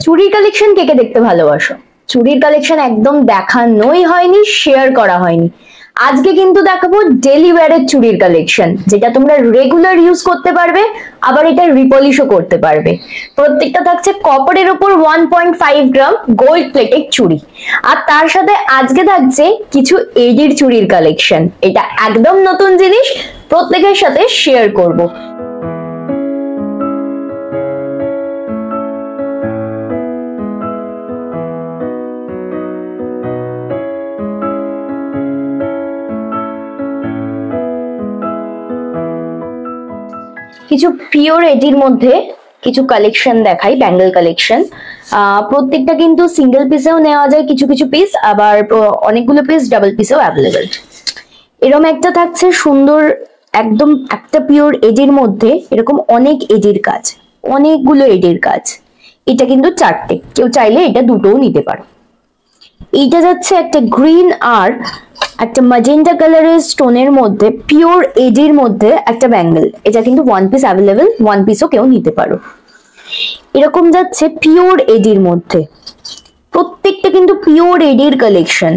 চুড়ির collection কে কে দেখতে ভালোবাসো? চুড়ির collection একদম দেখানোই হয়নি, শেয়ার করা হয়নি। আজকে কিন্তু দেখাবো ডেলি ওয়্যারের চুড়ির কালেকশন, যেটা তোমরা রেগুলার ইউজ করতে পারবে, আবার এটা রিপলিশও করতে পারবে। প্রত্যেকটা থাকছে কপারের উপর 1.5 গ্রাম গোল্ড প্লেটেড চুড়ি, আর তার সাথে আজকে থাকছে কিছু এডির চুড়ির কালেকশন। এটা একদম নতুন জিনিস, প্রত্যেকের সাথে শেয়ার করব। কিছু পিওর এডির মধ্যে কিছু কালেকশন দেখাই, ব্যাঙ্গেল কালেকশন। প্রত্যেকটা কিন্তু সিঙ্গেল পিসেও নেওয়া যায়, কিছু কিছু পিস, আবার অনেকগুলো পিস ডাবল পিসেও অ্যাভেলেবেল। এরকম একটা থাকছে সুন্দর, একদম একটা পিওর এডির মধ্যে এরকম অনেক এডির কাজ, অনেকগুলো এডির কাজ। এটা কিন্তু চারটে, কেউ চাইলে এটা দুটোও নিতে পারো। এইটা যাচ্ছে একটা গ্রিন আর একটা ম্যাজেন্টা কালারের স্টোনের মধ্যে পিওর এডির মধ্যে একটা ব্যাঙ্গেল। এটা কিন্তু ওয়ান পিস অ্যাভেলেবেল, ওয়ান পিসও কেউ নিতে পারো। এরকম যাচ্ছে পিওর এডির মধ্যে, প্রত্যেকটা কিন্তু পিওর এডির কালেকশন।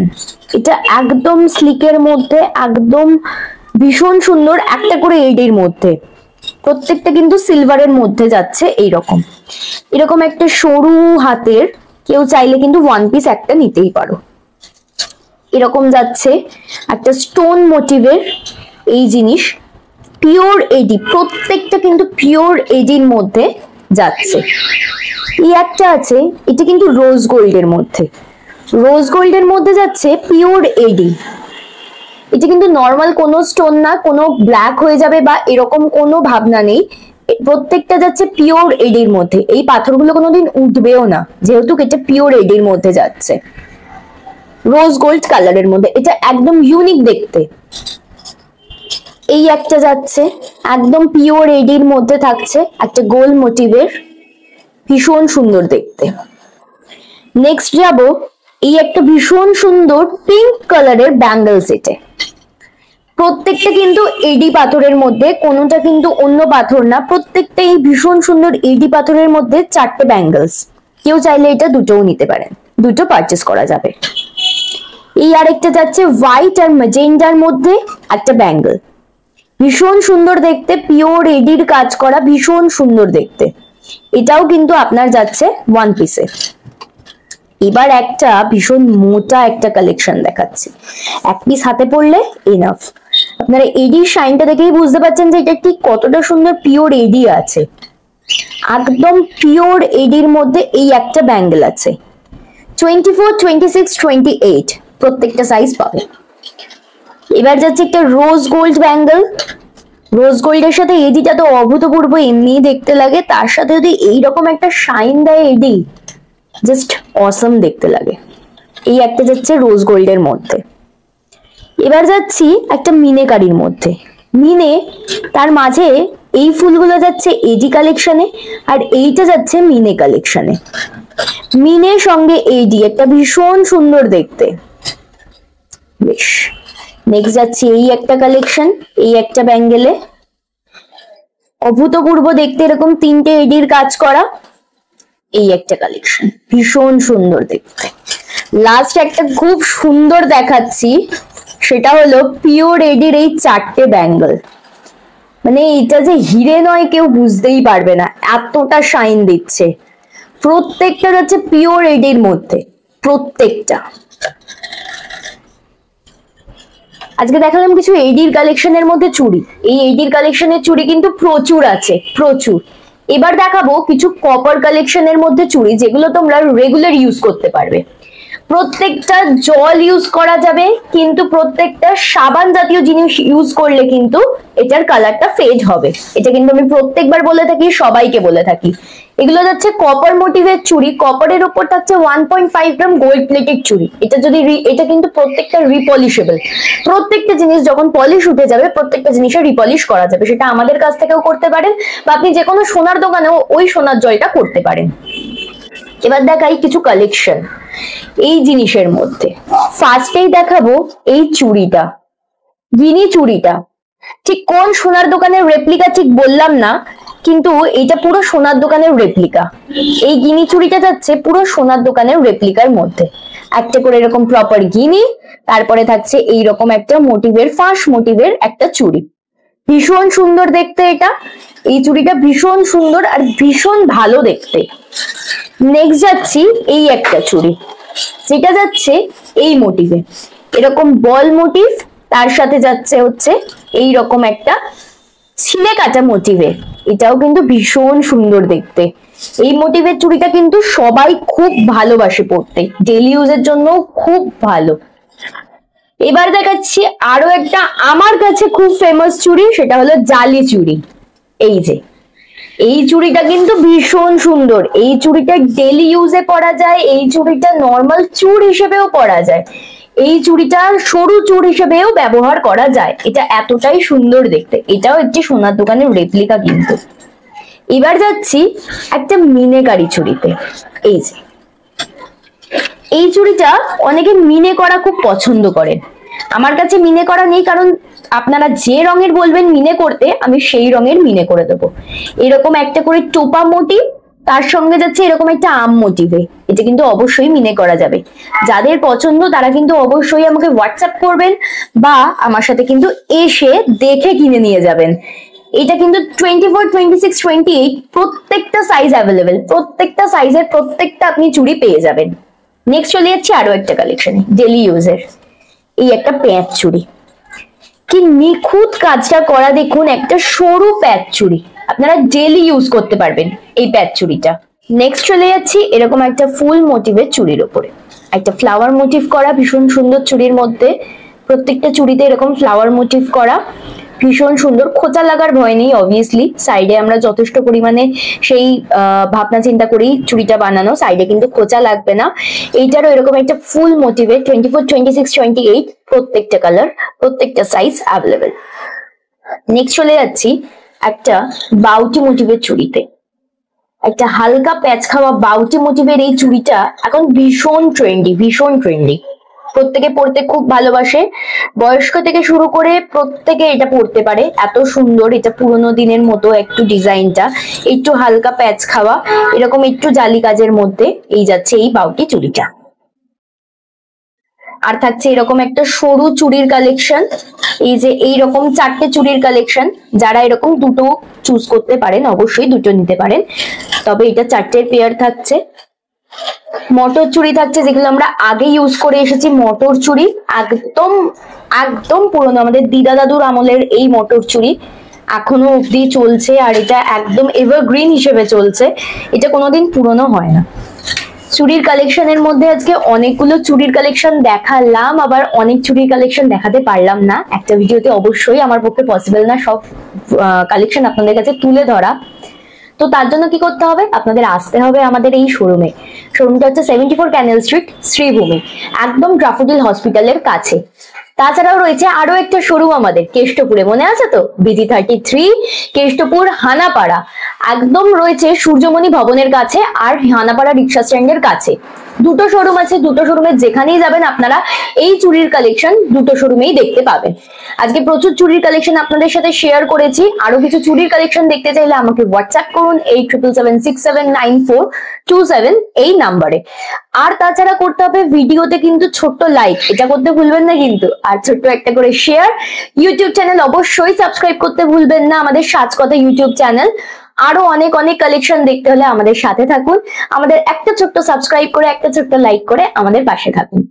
এটা একদম স্লিকের মধ্যে, একদম ভীষণ সুন্দর, একটা করে এডির মধ্যে। প্রত্যেকটা কিন্তু সিলভারের মধ্যে যাচ্ছে। এইরকম এরকম একটা সরু হাতের, কেউ চাইলে কিন্তু ওয়ান পিস একটা নিতেই পারো। এরকম যাচ্ছে একটা স্টোন মোটিভের এই জিনিস, পিওর এডি, প্রত্যেকটা কিন্তু পিওর এডির মধ্যে যাচ্ছে। এই একটা আছে, এটা কিন্তু রোজ গোল্ডের মধ্যে, রোজ গোল্ডের মধ্যে যাচ্ছে পিওর এডি। এটা কিন্তু নর্মাল কোনো স্টোন না, কোনো ব্ল্যাক হয়ে যাবে বা এরকম কোনো ভাবনা নেই। প্রত্যেকটা যাচ্ছে পিওর এডির মধ্যে। এই পাথরগুলো কোনোদিন উঠবেও না, যেহেতু এটা পিওর এডির মধ্যে যাচ্ছে, রোজ গোল্ড কালারের মধ্যে। এটা একদম ইউনিক দেখতে। এই একটা যাচ্ছে একদম পিওর এডির মধ্যে থাকছে, একটা গোল মোটিভের, ভীষণ সুন্দর দেখতে। নেক্সট যাব এই একটা ভীষণ সুন্দর পিঙ্ক কালারের ব্যাঙ্গেল সেটে। প্রত্যেকটা কিন্তু এডি পাথরের মধ্যে, কোনোটা কিন্তু অন্য পাথর না, প্রত্যেকটা এই ভীষণ সুন্দর এডি পাথরের মধ্যে চারটে ব্যাঙ্গেলস। কেউ চাইলে এটা দুটোও নিতে পারেন, দুটো পারচেস করা যাবে। এই আরেকটা যাচ্ছে হোয়াইট আর ম্যাজেন্টার মধ্যে একটা ব্যাঙ্গেল, ভীষণ সুন্দর দেখতে, পিওর এডির কাজ করা, ভীষণ সুন্দর দেখতে। এটাও কিন্তু আপনার যাচ্ছে ওয়ান পিসে। এবার একটা ভীষণ মোটা একটা কালেকশন দেখাচ্ছি, এক পিস হাতে পড়লে এনাফ। আপনারা এডির শাইনটা দেখেই বুঝতে পারছেন যে এটা ঠিক কতটা সুন্দর পিওর এডি আছে। একদম পিওর এডির মধ্যে এই একটা ব্যাঙ্গেল আছে, 24, 26, 28 প্রত্যেকটা সাইজ পাবে। এবার যাচ্ছে একটা রোজ গোল্ড ব্যাঙ্গেল। রোজ গোল্ডের সাথে এডিটা তো অভূতপূর্ব এমনি দেখতে লাগে, তার সাথে যদি এইরকম একটা শাইন দেয় এডি, জাস্ট অসম দেখতে লাগে। এই একটা যাচ্ছে রোজ গোল্ডের মধ্যে। এবার যাচ্ছি একটা মিনেকারির মধ্যে। মিনে, তার মাঝে এই ফুলগুলো যাচ্ছে এডি কালেকশনে, আর এইটা যাচ্ছে মিনে কালেকশনে। মিনের সঙ্গে এডি একটা ভীষণ সুন্দর দেখতে, বেশ। নেক্সট যাচ্ছে এই একটা কালেকশন, এই একটা ব্যাঙ্গেলে অভূতপূর্ব দেখতে, এরকম তিনটে এডির কাজ করা। এই একটা কালেকশন ভীষণ সুন্দর দেখতে। লাস্ট একটা খুব সুন্দর দেখাচ্ছি, সেটা হলো পিওর এডির এই চারটে ব্যাঙ্গেল। মানে এটা যে হিরে নয় কেউ বুঝতেই পারবে না, এতটা শাইন দিচ্ছে। প্রত্যেকটা যাচ্ছে পিওর এডির মধ্যে, প্রত্যেকটা। আজকে দেখালাম কিছু এডির কালেকশনের মধ্যে চুড়ি। এই এডির কালেকশনের চুড়ি কিন্তু প্রচুর আছে, প্রচুর। এবার দেখাবো কিছু কপার কালেকশনের মধ্যে চুড়ি, যেগুলো তোমরা রেগুলার ইউজ করতে পারবে। প্রত্যেকটা জল ইউজ করা যাবে, কিন্তু প্রত্যেকটা সাবান জাতীয় জিনিস ইউজ করলে কিন্তু এটার কালারটা ফেড হবে। এটা কিন্তু আমি প্রত্যেকবার বলে থাকি, সবাইকে বলে থাকি। এগুলো যাচ্ছে কপার মোটিভের চুড়ি, কপারের উপর থাকছে 1.5 গ্রাম গোল্ড প্লেটেড চুড়ি। এটা যদি এটা কিন্তু প্রত্যেকটা রিপলিশেবল। প্রত্যেকটা জিনিস যখন পলিশ উঠে যাবে, প্রত্যেকটা জিনিসের রিপলিশ করা যাবে। সেটা আমাদের কাছ থেকেও করতে পারেন, বা আপনি যে কোনো সোনার দোকানেও ওই সোনার জলটা করতে পারেন। এবার দেখাই কিছু কালেকশন এই জিনিসের মধ্যে। ফার্স্টেই দেখাবো এই চুড়িটা, গিনি চুড়িটা। ঠিক কোন সোনার দোকানের রেপ্লিকা ঠিক বললাম না, কিন্তু এটা পুরো সোনার দোকানের রেপ্লিকা। এই গিনি চুড়িটা যাচ্ছে পুরো সোনার দোকানের রেপ্লিকার মধ্যে। একটা করে এরকম প্রপার গিনি, তারপরে থাকছে এইরকম একটা মোটিভের, ফাঁস মোটিভের একটা চুড়ি। ভীষণ সুন্দর দেখতে এটা, এই চুড়িটা ভীষণ সুন্দর আর ভীষণ ভালো দেখতে। নেক্সট যাচ্ছি এই একটা চুড়ি, যেটা যাচ্ছে এই মোটিভে, এরকম বল মোটিভ, তার সাথে যাচ্ছে হচ্ছে এইরকম একটা ছিলে কাটা মোটিভে। এটাও কিন্তু ভীষণ সুন্দর দেখতে। এই মোটিভের চুড়িটা কিন্তু সবাই খুব ভালোবাসে পরতে, ডেলি ইউজের জন্য খুব ভালো। এবার দেখাচ্ছি আরো একটা আমার কাছে খুব ফেমাস চুড়ি, সেটা হলো জালি চুড়ি। এই যে এই চুড়িটা কিন্তু ভীষণ সুন্দর। এই চুড়িটা ডেলি ইউজে পরা যায়, এই চুড়িটা নর্মাল চুড় হিসেবেও পরা যায়, এই চুড়িটা সরু চুড় হিসেবেও ব্যবহার করা যায়। এটা এতটাই সুন্দর দেখতে। এটাও একটি সোনার দোকানের রেপ্লিকা কিন্তু। এবার যাচ্ছি একটা মিনেকারি চুড়িতে। এই যে এই চুড়িটা অনেকে মিনে করা খুব পছন্দ করেন। আমার কাছে মিনে করা নেই, কারণ আপনারা যে রঙের বলবেন মিনে করতে আমি সেই রঙের মিনে করে দেবো। এরকম একটা করে টোপা মোটিভ, তার সঙ্গে যাচ্ছে এরকম একটা আম মোটিভে। এটা কিন্তু অবশ্যই মিনে করা যাবে। যাদের পছন্দ তারা কিন্তু অবশ্যই আমাকে হোয়াটসঅ্যাপ করবেন বা আমার সাথে কিন্তু এসে দেখে কিনে নিয়ে যাবেন। এটা কিন্তু 24, 26, 28 প্রত্যেকটা সাইজ অ্যাভেলেবেল, প্রত্যেকটা সাইজের প্রত্যেকটা আপনি চুড়ি পেয়ে যাবেন। নেক্সট চলে যাচ্ছি আরো একটা কালেকশনে, ডেলি ইউজের। এই একটা প্যাচ চুড়ি, কি নিখুঁত কাজটা করা দেখুন, একটা সরু প্যাচ চুড়ি, আপনারা ডেলি ইউজ করতে পারবেন এই প্যাচ চুড়িটা। নেক্সট চলে যাচ্ছি এরকম একটা ফুল মোটিভের চুড়ির উপরে, একটা ফ্লাওয়ার মোটিভ করা ভীষণ সুন্দর চুড়ির মধ্যে। প্রত্যেকটা চুড়িতে এরকম ফ্লাওয়ার মোটিভ করা, ভীষণ সুন্দর। খোঁচা লাগার ভয় নেই, অবভিয়াসলি সাইডে আমরা যথেষ্ট পরিমাণে সেই ভাবনা চিন্তা করেই চুড়িটা বানানো, সাইডে কিন্তু খোঁচা লাগবে না। এইটারও এরকম একটা ফুল মোটিভে 24, 26, 28 প্রত্যেকটা কালার, প্রত্যেকটা সাইজ অ্যাভেলেবেল। নেক্সট চলে যাচ্ছি একটা বাউটি মোটিভের চুড়িতে। একটা হালকা প্যাচ খাওয়া বাউটি মোটিভের এই চুড়িটা এখন ভীষণ ট্রেন্ডি, ভীষণ ট্রেন্ডি। প্রত্যেকে পড়তে খুব ভালোবাসে, বয়স্ক থেকে শুরু করে প্রত্যেকে এটা পড়তে পারে। এত সুন্দর, এটা পুরোনো দিনের মতো একটু ডিজাইনটা, একটু হালকা প্যাচ খাওয়া, এরকম একটু জালি কাজের মধ্যে এই যাচ্ছে এই বাউটি চুড়িটা। আর থাকছে এরকম একটা সরু চুড়ির কালেকশন, এই যে এইরকম চারটে চুড়ির কালেকশন। যারা এরকম দুটো চুজ করতে পারেন অবশ্যই দুটো নিতে পারেন, তবে এটা চারটের পেয়ার থাকছে। মটর চুড়ি থাকছে, যেগুলো আমরা আগে ইউজ করে এসেছি। মটর চুড়ি একদম একদম পুরনো, আমাদের দিদা দাদুর আমলের এই মটর চুড়ি এখনো অব্দি চলছে, আর এটা একদম এভারগ্রিন হিসেবে চলছে, এটা কোনোদিন পুরনো হয় না। চুড়ির কালেকশনের মধ্যে আজকে অনেকগুলো চুড়ির কালেকশন দেখালাম, আবার অনেক চুড়ির কালেকশন দেখাতে পারলাম না একটা ভিডিওতে, অবশ্যই আমার পক্ষে পসিবল না সব কালেকশন আপনাদের কাছে তুলে ধরা। তো তার জন্য কি করতে হবে, আপনাদের আসতে হবে আমাদের এই শোরুমে। শোরুমটা হচ্ছে 74 ক্যানেল স্ট্রিট, শ্রীভূমি, একদম ড্যাফোডিল হসপিটালের কাছে। তাছাড়াও রয়েছে আরো একটা শোরুম আমাদের কেষ্টপুরে, মনে আছে তো, BG33 কেষ্টপুর হানাপাড়া, একদম রয়েছে সূর্যমণি ভবনের কাছে আর হানাপাড়া রিক্সা স্ট্যান্ডের কাছে। দুটো শোরুম আছে, দুটো শোরুমে যেখানেই যাবেন আপনারা এই চুড়ির কালেকশন দুটো শোরুমেই দেখতে পাবেন। আজকে প্রচুর চুড়ির কালেকশন আপনাদের সাথে শেয়ার করেছি। আরো কিছু চুড়ির কালেকশন দেখতে চাইলে আমাকে হোয়াটসঅ্যাপ করুন 8777679427 এই নাম্বারে। আর তাছাড়া করতে হবে ভিডিওতে কিন্তু ছোট্ট লাইক, এটা করতে ভুলবেন না কিন্তু, আর ছোট্ট একটা করে শেয়ার। ইউটিউব চ্যানেল অবশ্যই সাবস্ক্রাইব করতে ভুলবেন না, আমাদের সাজকথা ইউটিউব চ্যানেল। আরো অনেক অনেক কালেকশন দেখতে হলে আমাদের সাথে থাকুন, আমাদের একটা ছোট্ট সাবস্ক্রাইব করে একটা ছোট্ট লাইক করে আমাদের পাশে থাকুন।